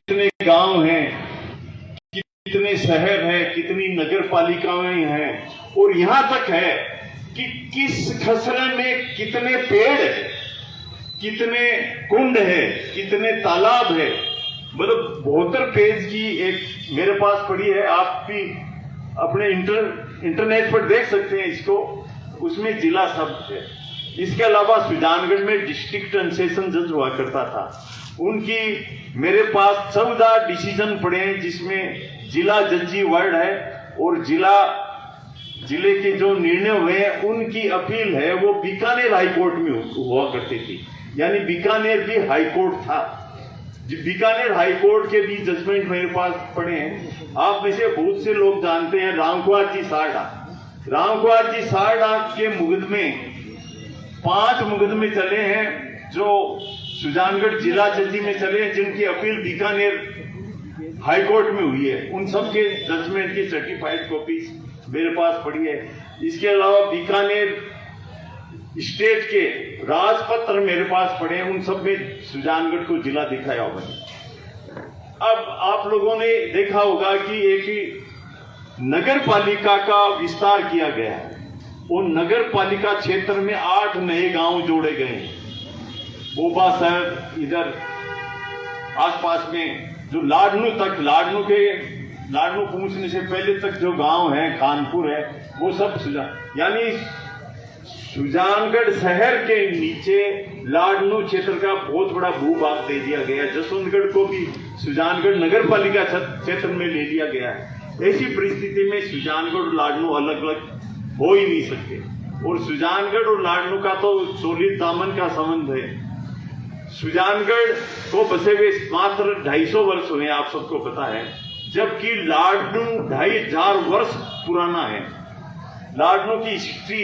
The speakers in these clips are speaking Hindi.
कितने गांव हैं, कितने शहर हैं, कितनी नगर पालिकाएं हैं, और यहां तक है कि किस खसरे में कितने पेड़ है, कितने कुंड है, कितने तालाब है। मतलब 72 पेज की एक मेरे पास पड़ी है, आप भी अपने इंटरनेट पर देख सकते हैं इसको। उसमें जिला शब्द है। इसके अलावा सुजानगढ़ में डिस्ट्रिक्ट एंड सेशन जज हुआ करता था, उनकी मेरे पास 14 डिसीजन पड़े हैं, जिसमें जिला जजी वर्ड है और जिले के जो निर्णय हुए हैं उनकी अपील है, वो बीकानेर हाईकोर्ट में हुआ करती थी। यानी बीकानेर भी हाईकोर्ट था। बीकानेर हाईकोर्ट के भी जजमेंट मेरे पास पड़े हैं। आप में से बहुत से लोग जानते हैं रामकुमार जी सारडा। रामकुमार जी सारडा के मुकदमे 5 मुकदमे चले हैं जो सुजानगढ़ जिला जजी में चले हैं, जिनकी अपील बीकानेर हाईकोर्ट में हुई है। उन सब के जजमेंट की सर्टिफाइड कॉपी मेरे पास पड़ी है। इसके अलावा बीकानेर स्टेट के राजपत्र मेरे पास पड़े हैं, उन सब में सुजानगढ़ को जिला दिखाया होगा। अब आप लोगों ने देखा होगा कि एक नगर पालिका का विस्तार किया गया है। वो नगर पालिका क्षेत्र में 8 नए गांव जोड़े गए हैं। बोबा शहर इधर आसपास में, जो लाडनू पहुंचने से पहले तक जो गांव है, खानपुर है, वो सब यानी सुजानगढ़ शहर के नीचे लाडनू क्षेत्र का बहुत बड़ा भूभाग दे दिया गया। जसवंतगढ़ को भी सुजानगढ़ नगर पालिका क्षेत्र में ले लिया गया है। ऐसी परिस्थिति में सुजानगढ़ और लाडनू अलग अलग हो ही नहीं सकते। और सुजानगढ़ और लाडनू का तो सोलित दामन का संबंध है। सुजानगढ़ को बसे हुए मात्र 250 वर्ष हुए, आप सबको पता है, जबकि लाडनू 2500 वर्ष पुराना है। लाडनू की हिस्ट्री,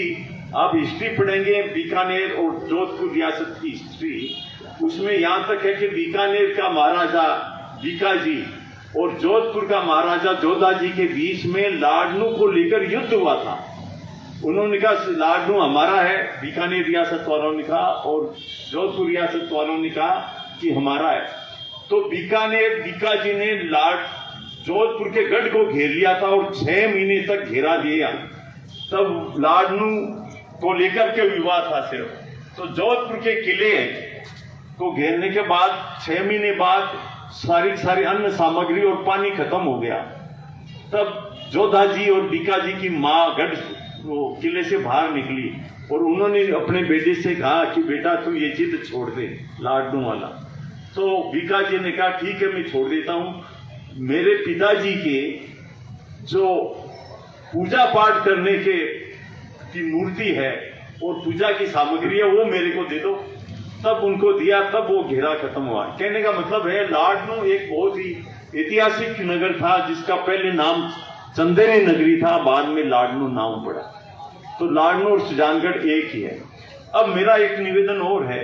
आप हिस्ट्री पढ़ेंगे बीकानेर और जोधपुर रियासत की हिस्ट्री, उसमें यहां तक है कि बीकानेर का महाराजा बीकाजी और जोधपुर का महाराजा जोधाजी के बीच में लाडनू को लेकर युद्ध हुआ था। उन्होंने कहा लाडनू हमारा है, बीकानेर रियासत वालों ने कहा, और जोधपुर रियासत वालों ने कहा कि हमारा है। तो बीकाजी ने जोधपुर के गढ़ को घेर लिया था और 6 महीने तक घेरा दिया। तब लाडनू को लेकर के विवाद था सिर्फ। तो जोधपुर के किले को घेरने के बाद 6 महीने बाद सारी अन्न सामग्री और पानी खत्म हो गया। तब जोधाजी और बीकाजी की मां गढ़ वो किले से बाहर निकली और उन्होंने अपने बेटे से कहा कि बेटा तू ये जिद छोड़ दे लाडनू वाला। तो बीकाजी ने कहा ठीक है मैं छोड़ देता हूं। मेरे पिताजी के जो पूजा पाठ करने की मूर्ति है और पूजा की सामग्री है वो मेरे को दे दो। तब उनको दिया, तब वो घेरा खत्म हुआ। कहने का मतलब है लाडनू एक बहुत ही ऐतिहासिक नगर था, जिसका पहले नाम चंदेरी नगरी था, बाद में लाडनू नाम पड़ा। तो लाडनू और सुजानगढ़ एक ही है। अब मेरा एक निवेदन और है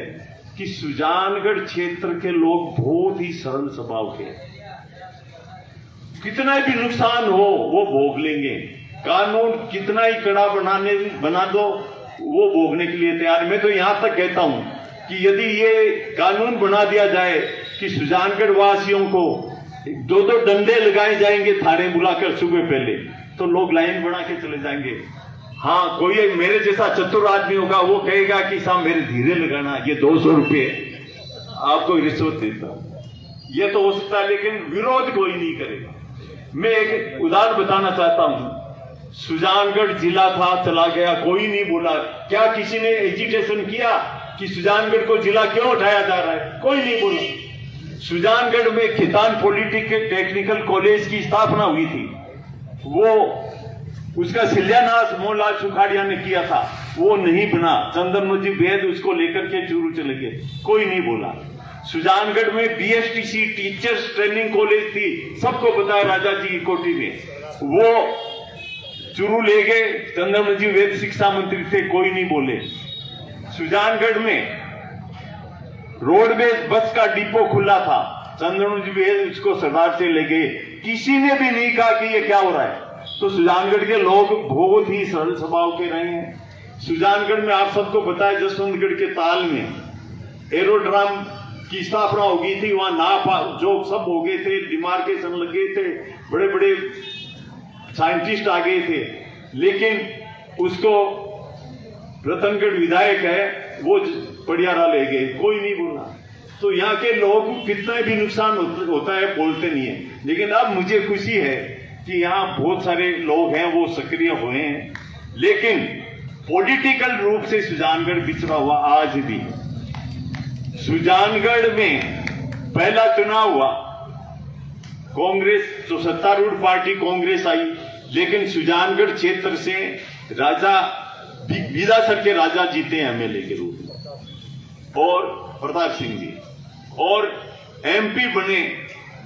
कि सुजानगढ़ क्षेत्र के लोग बहुत ही सरल स्वभाव के, कितना भी नुकसान हो वो भोग लेंगे। कानून कितना ही कड़ा बना दो वो भोगने के लिए तैयार। मैं तो यहां तक कहता हूं कि यदि ये कानून बना दिया जाए कि सुजानगढ़ वासियों को 2-2 डंडे लगाए जाएंगे थाने बुलाकर सुबह पहले, तो लोग लाइन बना के चले जाएंगे। हाँ, कोई मेरे जैसा चतुर आदमी होगा, वो कहेगा कि साहब मेरे धीरे लगाना, ये 200 रुपये आपको रिश्वत देता हूं। ये तो हो सकता है, लेकिन विरोध कोई नहीं करेगा। मैं एक उदाहरण बताना चाहता हूं। सुजानगढ़ जिला था, चला गया, कोई नहीं बोला। क्या किसी ने एजिटेशन किया कि सुजानगढ़ को जिला क्यों उठाया जा रहा है? कोई नहीं बोला। सुजानगढ़ में खितान टेक्निकल कॉलेज की स्थापना हुई थी, वो उसका शिलान्यास मोहनलाल सुखाड़िया ने किया था, वो नहीं बना। चंद्रमोजी वैद उसको लेकर के चूरू चले गए, कोई नहीं बोला। सुजानगढ़ में बीएसटीसी टीचर्स ट्रेनिंग कॉलेज थी, सबको पता है, राजा जी की कोठी में, वो चूरू ले गए। चंद्रमोजी वैद शिक्षा मंत्री थे, कोई नहीं बोले। सुजानगढ़ में रोडवेज बस का डिपो खुला था, चंद्रमोजी वैद उसको सरदार से ले गए, किसी ने भी नहीं कहा कि ये क्या हो रहा है। तो सुजानगढ़ के लोग बहुत ही सरल स्वभाव के रहे हैं। सुजानगढ़ में आप सबको पता है, जसवंतगढ़ के ताल में एरोड्राम की स्थापना हो गई थी, वहां नाप जो सब हो गए थे, डिमार्केशन लग गए थे, बड़े बड़े साइंटिस्ट आ गए थे, लेकिन उसको रतनगढ़ विधायक है वो पड़ियारा ले गए, कोई नहीं बोला। तो यहाँ के लोगों को कितना भी नुकसान होता है बोलते नहीं है। लेकिन अब मुझे खुशी है कि यहाँ बहुत सारे लोग हैं वो सक्रिय हुए हैं, लेकिन पॉलिटिकल रूप से सुजानगढ़ बिछड़ा हुआ आज भी है। सुजानगढ़ में पहला चुनाव हुआ, कांग्रेस तो सत्तारूढ़ पार्टी कांग्रेस आई, लेकिन सुजानगढ़ क्षेत्र से राजा विधासर के राजा जीते एमएलए के रूप में, और प्रताप सिंह जी, और एमपी बने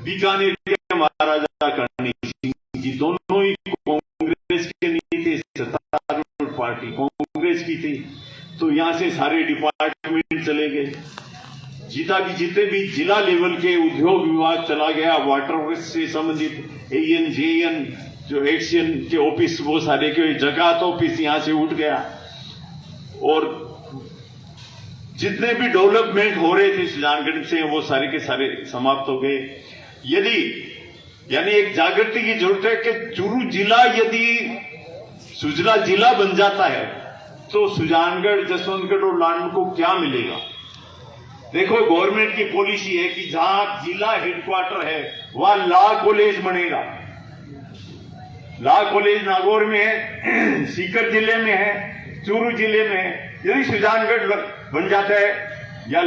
बीकानेर के महाराजा करणी सिंह जी, दोनों ही कांग्रेस के नहीं थे, सत्तारूढ़ पार्टी कांग्रेस की थी। तो यहां से सारे डिपार्टमेंट चले गए, जितने भी जिला लेवल के उद्योग विभाग चला गया, वाटर वर्क्स से संबंधित एएन जेएन जो एक्शन के ऑफिस वो सारे के जगात ऑफिस यहां से उठ गया, और जितने भी डेवलपमेंट हो रहे थे सुजानगढ़ से वो सारे के सारे समाप्त हो गए। यानी एक जागृति की जरूरत है कि चूरू जिला यदि सुजला जिला बन जाता है तो सुजानगढ़, जसवंतगढ़ और लाडन को क्या मिलेगा। देखो, गवर्नमेंट की पॉलिसी है कि जहां जिला हेडक्वार्टर है वहां लॉ कॉलेज बनेगा। लॉ कॉलेज नागौर में है, सीकर जिले में है, चूरू जिले में है। यदि सुजानगढ़ बन जाता है या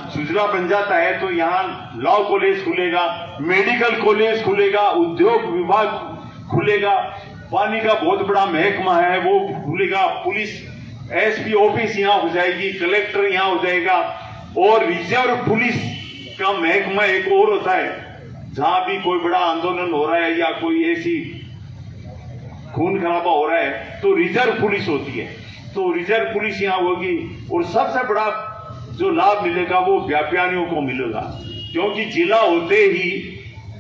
सुजला बन जाता है तो यहाँ लॉ कॉलेज खुलेगा, मेडिकल कॉलेज खुलेगा, उद्योग विभाग खुलेगा, पानी का बहुत बड़ा महकमा है वो खुलेगा, पुलिस एसपी ऑफिस यहाँ हो जाएगी, कलेक्टर यहाँ हो जाएगा, और रिजर्व पुलिस का महकमा एक और होता है। जहां भी कोई बड़ा आंदोलन हो रहा है या कोई ऐसी खून खराबा हो रहा है तो रिजर्व पुलिस होती है, तो रिजर्व पुलिस यहाँ होगी। और सबसे बड़ा जो लाभ मिलेगा वो व्यापारियों को मिलेगा, क्योंकि जिला होते ही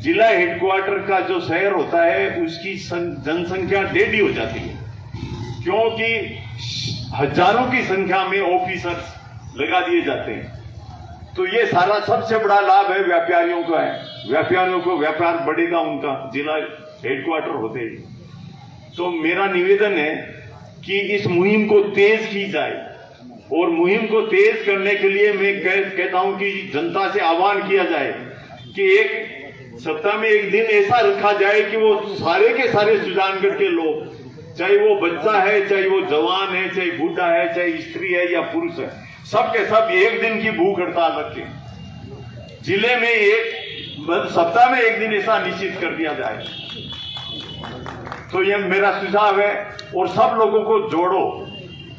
जिला हेडक्वार्टर का जो शहर होता है उसकी जनसंख्या डेढ़ी हो जाती है, क्योंकि हजारों की संख्या में ऑफिसर्स लगा दिए जाते हैं। तो ये सारा सबसे बड़ा लाभ है व्यापारियों का है, व्यापारियों को व्यापार बढ़ेगा उनका जिला हेडक्वार्टर होते ही। तो मेरा निवेदन है कि इस मुहिम को तेज की जाए, और मुहिम को तेज करने के लिए मैं कहता हूं कि जनता से आह्वान किया जाए कि एक सप्ताह में एक दिन ऐसा रखा जाए कि वो सारे के सारे सुजानगढ़ के लोग, चाहे वो बच्चा है, चाहे वो जवान है, चाहे बूढ़ा है, चाहे स्त्री है या पुरुष है, सब के सब एक दिन की भूख हड़ताल रखें। जिले में एक सप्ताह में एक दिन ऐसा निश्चित कर दिया जाए। तो ये मेरा सुझाव है, और सब लोगों को जोड़ो।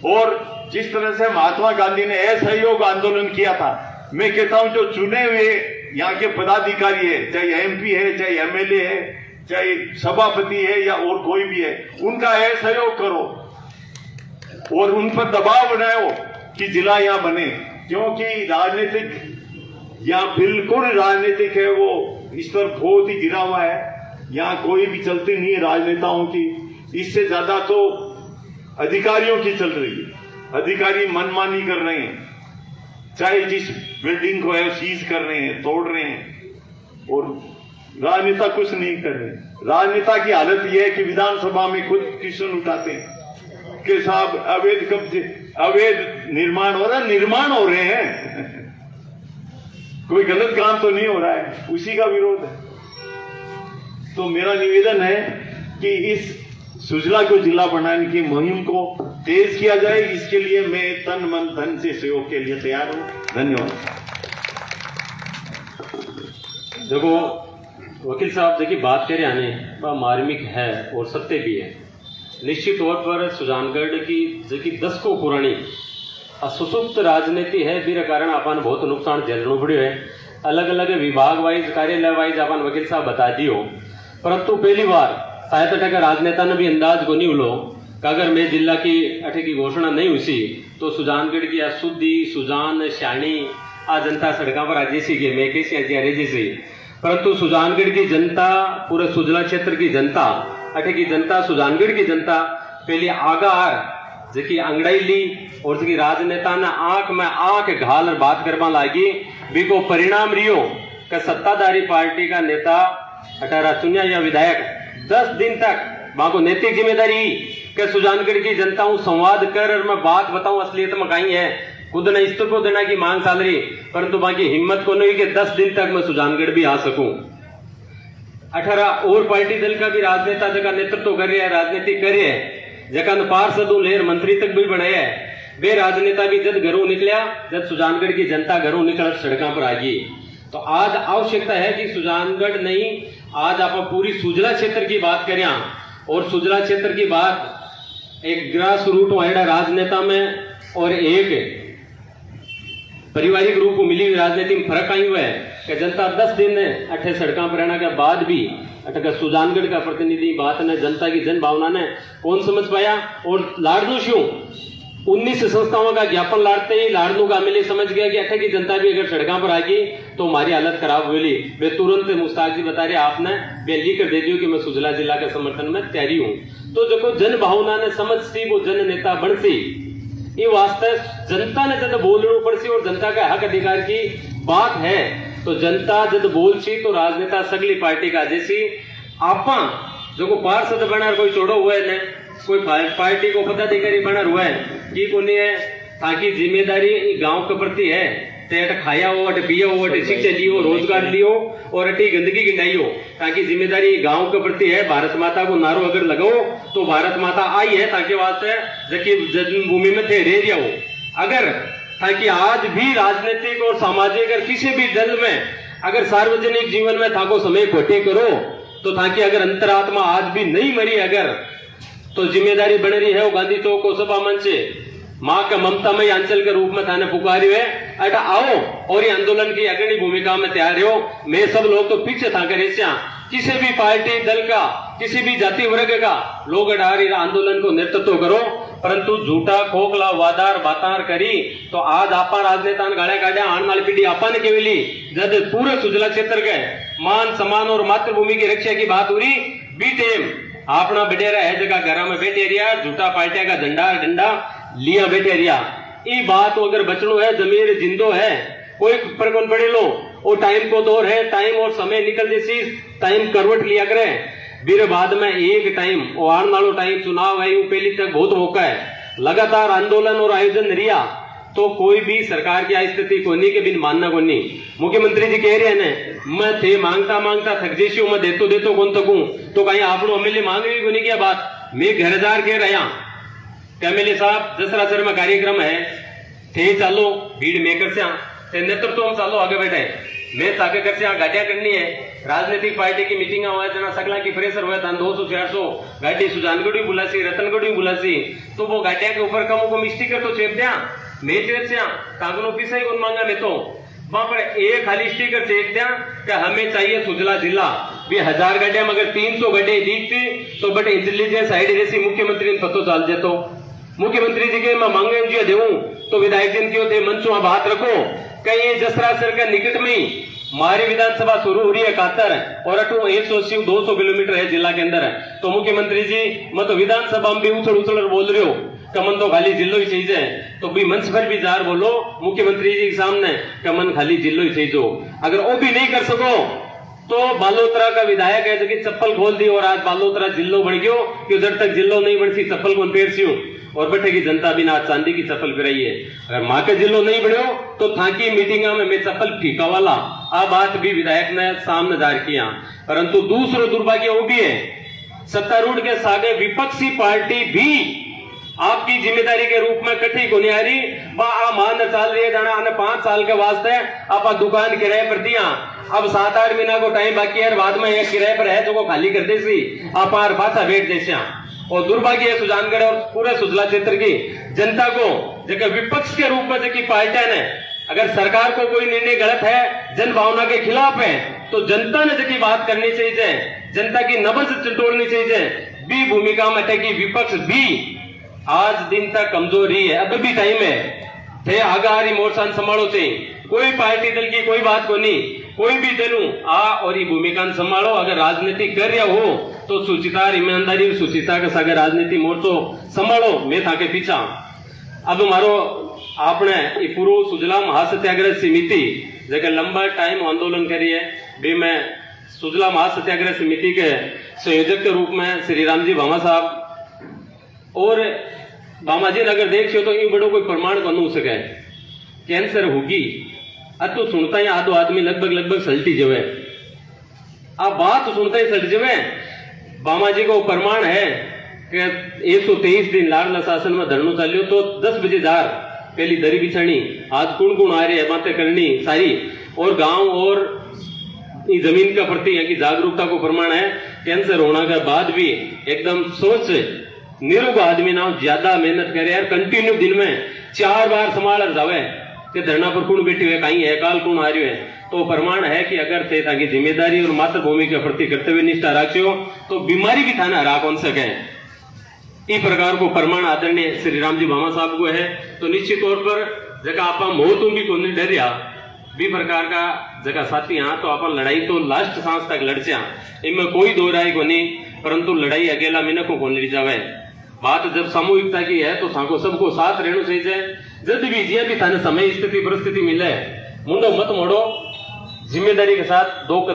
और जिस तरह से महात्मा गांधी ने असहयोग आंदोलन किया था, मैं कहता हूं जो चुने हुए यहाँ के पदाधिकारी है, चाहे एमपी है, चाहे एमएलए है, चाहे सभापति है या और कोई भी है, उनका असहयोग करो और उन पर दबाव बनाओ कि जिला यहाँ बने, क्योंकि राजनीतिक यहाँ बिल्कुल राजनीतिक है, वो इस पर बहुत ही गिरा हुआ है। यहाँ कोई भी चलती नहीं है राजनेताओं की, इससे ज्यादा तो अधिकारियों की चल रही है। अधिकारी मनमानी कर रहे हैं, चाहे जिस बिल्डिंग को है सीज कर रहे हैं, तोड़ रहे हैं, और राजनेता कुछ नहीं कर रहे। राजनेता की हालत यह है कि विधानसभा में खुद क्वेश्चन उठाते हैं कि साहब अवैध कब्जे, अवैध निर्माण हो रहा है, निर्माण हो रहे हैं कोई गलत काम तो नहीं हो रहा है, उसी का विरोध है। तो मेरा निवेदन है कि इस सुजला को जिला बनाने की मुहिम को तेज किया जाए, इसके लिए मैं तन मन धन से सहयोग के लिए तैयार हूं। धन्यवाद। देखो वकील साहब देखिए बात करे आने वह मार्मिक है और सत्य भी है। निश्चित तौर पर सुजानगढ़ की जो दशकों पुरानी असुसुप्त राजनीति है, बीर कारण अपन बहुत नुकसान झेलना पड़ो है। अलग अलग विभाग वाइज कार्यालय वाइज अपन वकील साहब बता दियो, परंतु पहली बार शायद टका राजनेता ने भी अंदाज को नहीं उलो कि अगर मैं जिला की अठे की घोषणा नहीं हुई तो सुजानगढ़ की अशुद्धि सुजान श्याणी आ जनता सड़कों पर आज जैसी के मैं कैसी आज जैसी, परंतु सुजानगढ़ की जनता, पूरे सुजला क्षेत्र की जनता, अठे की जनता, सुजानगढ़ की जनता पहले आगार जी अंगड़ाई ली और जी राजनेता ने आंख में आंख घाल बात करवा लागी बीको परिणाम रियो कि सत्ताधारी पार्टी का नेता 18 चुनिया या विधायक 10 दिन तक बाको नैतिक जिम्मेदारी कि सुजानगढ़ की जनता हूं संवाद कर और मैं बात बताऊं असलियत में कहीं है, खुद ने इस्तीफा देना की मांग चाल रही, परंतु बाकी हिम्मत को नहीं कि 10 दिन तक मैं सुजानगढ़ भी आ सकूं। 18 और पार्टी दल का भी राजनेता जगह नेतृत्व कर रहे हैं, राजनीति कर रहे हैं, जगह पार्षद लेर मंत्री तक भी बनाया है। वे राजनेता भी जब घरों निकलिया, जब सुजानगढ़ की जनता घरों निकल सड़कों पर आ गई। तो आज आवश्यकता है कि सुजानगढ़ नहीं, आज आप पूरी सुजला क्षेत्र की बात करें, और सुजला क्षेत्र की बात एक ग्रास रूट वाइडा राजनेता में और एक पारिवारिक रूप मिली हुई राजनीति में फर्क आई हुआ है कि जनता 10 दिन अठे सड़कों पर रहने के बाद भी अटका सुजानगढ़ का प्रतिनिधि बात ने जनता की जन भावना ने कौन समझ पाया। और लाडनू शू 19 संस्थाओं का ज्ञापन लाड़ते ही लाडनू का मिले समझ गया कि अठे की जनता भी अगर सड़कों पर आ गई तो हमारी हालत खराब हुई। वे तुरंत मुश्ताक जी बता रहे आपने वे लिख कर दे दियो कि मैं सुजला जिला के समर्थन में तैयारी हूं। तो जो जन भावना ने समझ सी वो जन नेता बन सी, ये वास्ते जनता ने जब बोलना पड़ सी और जनता का हक अधिकार की बात है तो जनता जब बोल सी तो राजनेता सगली पार्टी का जैसी आपा जो को पार्षद बना कोई छोड़ो हुआ है, कोई पार्टी को पदाधिकारी बना हुआ है कि कोनी है, ताकि जिम्मेदारी गांव के प्रति है, तेट खाया हो, अट पिया हो, अट शिक्षा लियो, रोजगार लियो और अटी गंदगी गिंडाई हो, ताकि जिम्मेदारी गांव के प्रति है। भारत माता को नारो अगर लगाओ तो भारत माता आई है ताकि वास्ते जबकि जन्मभूमि में थे रह रिया हो। अगर ताकि आज भी राजनीतिक और सामाजिक अगर किसी भी दल में अगर सार्वजनिक जीवन में थाको समय खोटे करो तो ताकि अगर अंतरात्मा आज भी नहीं मरी अगर तो जिम्मेदारी बन रही है वो गांधी चौक को सभा मंच से माँ का ममतामय अंचल के रूप में थाने पुकारी है, अटा आओ और ये आंदोलन की अग्रणी भूमिका में तैयार हो। मैं सब लोग तो पीछे था करे, किसी भी पार्टी दल का किसी भी जाति वर्ग का लोग आंदोलन को नेतृत्व करो, परंतु झूठा खोखला वादार बातार करी तो आज आपा राजनेता गाड़े काढ़ा आने वाली पीढ़ी आपा ने केवली जब पूरे सुजला क्षेत्र के मान सम्मान और मातृभूमि की रक्षा की बात हो रही बी टाइम अपना बडेरा है जगह घर में बैठे रिया, झूठा पार्टिया का झंडा डंडा लिया बैठे रिया। ये बात अगर बचनो है, जमीर जिंदो है, कोई पर कौन पड़े लो, वो टाइम को दौर है, टाइम और समय निकल जैसी टाइम करवट लिया करे। फिर बाद में एक टाइम और आने वालों टाइम चुनाव है, पहली तक बहुत मौका है, लगातार आंदोलन और आयोजन रिया तो कोई भी सरकार की स्थिति को नहीं के बिन मानना को नहीं। मुख्यमंत्री जी कह रहे हैं मैं थे मांगता मांगता थक जैसी मैं देतो कौन तकूं, तो कहीं आप अमेली मांग रही को नहीं क्या बात। मैं घर हजार कह रहा एमएलए साहब जसरासर में कार्यक्रम है थे चालो भीड़ मेकर से नेतृत्व हम चालो आगे बैठे मैं ताके कर से गाड़ियां करनी है। राजनीतिक पार्टी की मीटिंग हुआ जना सकला की फ्रेशर हुआ था 200-400 गाड़ी सुजानगढ़ बुलासी रतनगढ़ बुलासी, तो वो गाड़ियां के ऊपर कम को स्टिकर तो चेप दिया मैं चेप से कागनो पीसा ही कौन मांगा मैं तो वहां पर एक खाली स्टिकर चेप दिया कि हमें चाहिए सुजला जिला भी 1000 गाड़ियां मगर 300 गाड़ियां दिखती तो बट इंटेलिजेंस साइड जैसी मुख्यमंत्री ने पतो चाल जातो। मुख्यमंत्री जी के मैं मांगे जी देऊं तो विधायक जी क्यों थे मंचों में बात रखो कहीं जसरासर के निकट में ही हमारी विधानसभा शुरू हो रही है कातर और अटू 180-200 किलोमीटर है जिला के अंदर है। तो मुख्यमंत्री जी मैं तो विधानसभा में भी उछल बोल रहे हो कमन तो खाली जिलो ही चाहिए तो भी मंच पर भी जार बोलो मुख्यमंत्री जी के सामने कमन खाली जिलो ही चाहिए। अगर वो भी नहीं कर सको तो बालोतरा का विधायक है जो चप्पल खोल दी और आज बालोतरा जिलो बढ़ गयो कि जब तक जिलो नहीं बढ़ती चप्पल कौन पेर सी और बैठे की जनता भी ना चांदी की चप्पल फिराई है। अगर माँ के जिलो नहीं बढ़ो तो थाकी मीटिंग में मैं चप्पल फीका वाला आ बात भी विधायक ने सामने जाहिर किया। परंतु दूसरा दुर्भाग्य वो भी है सत्तारूढ़ के सागे विपक्षी पार्टी भी आपकी जिम्मेदारी के रूप में कठी को नहीं आ रही मान चाल रही है जाना 5 साल के वास्ते आप दुकान किराए पर दिया अब 7-8 महीना को टाइम बाकी है बाद में एक किराए पर है तो वो खाली कर देसी आप पाछा बैठ देसिया। और दुर्भाग्य है सुजानगढ़ और पूरे सुजला क्षेत्र की जनता को जगह विपक्ष के रूप में जबकि पार्टियां ने अगर सरकार को कोई निर्णय गलत है जन भावना के खिलाफ है तो जनता ने जबकि बात करनी चाहिए, जनता की नब्ज टटोलनी चाहिए भी भूमिका में कि विपक्ष भी आज दिन तक कमजोरी है। अब भी टाइम है थे आगारी मोर्चा संभालो से कोई पार्टी दल की कोई बात को नहीं कोई भी दलू आ और ये भूमिका संभालो। अगर राजनीति कर रहा हो तो सुचिता ईमानदारी सुचिता के सागे राजनीति मोर्चो संभालो मैं था के पीछा। अब मारो आपने पूर्व सुजला महासत्याग्रह समिति जगह लंबा टाइम आंदोलन करी है बे मैं सुजला महासत्याग्रह समिति के संयोजक के रूप में श्री राम जी भामा साहब और भामा जी ने अगर देखियो तो यूं बड़ो कोई प्रमाण बन हो सके कैंसर होगी तो सुनता ही आधो आदमी लगभग सल्टी जवे आप बात सुनता ही सल्ट जवे भामा जी को प्रमाण है कि 123 दिन लाडला शासन में धरनो चालियो तो 10 बजे जार पहली दरी बिछानी आज कुण आ रहे हैं बातें करनी सारी और गांव और जमीन का प्रति है कि जागरूकता को प्रमाण है कैंसर होने के बाद भी एकदम सोच निरोग आदमी ना ज्यादा मेहनत करे यार कंटिन्यू दिन में 4 बार संभाल जावे कि धरना पर कौन बैठी हुए कहीं है काल कौन आ रही है तो प्रमाण है कि अगर थे ताकि जिम्मेदारी और मातृभूमि के प्रति कर्तव्य निष्ठा राखियो तो बीमारी भी थाना हरा कौन सके इस प्रकार को प्रमाण आदरणीय श्री राम जी भामा साहब को है तो निश्चित तौर पर जगह आप मोह भी को नहीं डरिया भी प्रकार का जगह साथी हाँ तो अपन लड़ाई तो लास्ट सांस तक लड़चा इनमें कोई दो राय को नहीं परंतु लड़ाई अकेला मिनकों को नहीं जावे बात जब सामूहिकता की है तो साको सबको साथ रहना चाहिए जब भी जिया भी थाने समय स्थिति परिस्थिति मिले मुंडो मत मोड़ो जिम्मेदारी के साथ 2